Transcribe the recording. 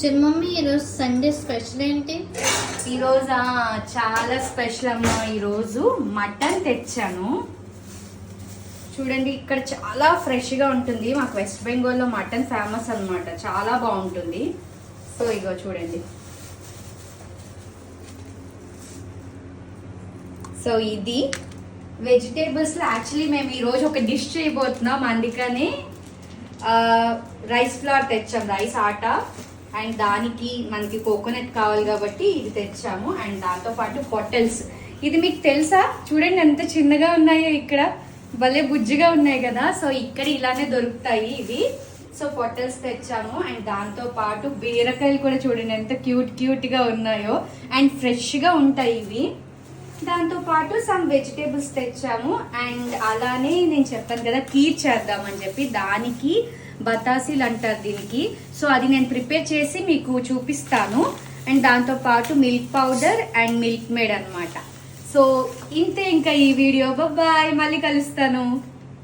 Mummy ఈరోజు Sunday special ఏంటి? ఈరోజు చాలా స్పెషల్ అమ్మా. ఈరోజు మటన్ తెచ్చాను. చూడండి, ఇక్కడ చాలా ఫ్రెష్గా ఉంటుంది. మాకు వెస్ట్ బెంగాల్లో మటన్ ఫేమస్ అన్నమాట, చాలా బాగుంటుంది. సో ఇగో చూడండి. సో ఇది వెజిటేబుల్స్లో యాక్చువల్లీ మేము ఈరోజు ఒక డిష్ చేయబోతున్నాం. అందుకని రైస్ ఫ్లవర్ తెచ్చాం, రైస్ ఆటా. అండ్ దానికి మనకి కోకోనట్ కావాలి కాబట్టి ఇది తెచ్చాము. అండ్ దాంతో పాటు పొటల్స్. ఇది మీకు తెలుసా? చూడండి ఎంత చిన్నగా ఉన్నాయో, ఇక్కడ భలే బుజ్జిగా ఉన్నాయి కదా. సో ఇక్కడ ఇలానే దొరుకుతాయి ఇవి. సో పొటల్స్ తెచ్చాము. అండ్ దాంతో పాటు బీరకాయలు కూడా చూడండి ఎంత క్యూట్గా ఉన్నాయో. అండ్ ఫ్రెష్గా ఉంటాయి ఇవి. దాంతో పాటు సమ్ వెజిటేబుల్స్ తెచ్చాము. అండ్ అలానే నేను చెప్పాను కదా కీర్ చేద్దామని చెప్పి, దానికి బతాసీలు అంటారు దీనికి. సో అది నేను ప్రిపేర్ చేసి మీకు చూపిస్తాను. అండ్ దాంతో పాటు milk powder and milk made అన్నమాట. సో ఇంతే ఇంకా ఈ వీడియో. బాయ్, మళ్ళీ కలుస్తాను.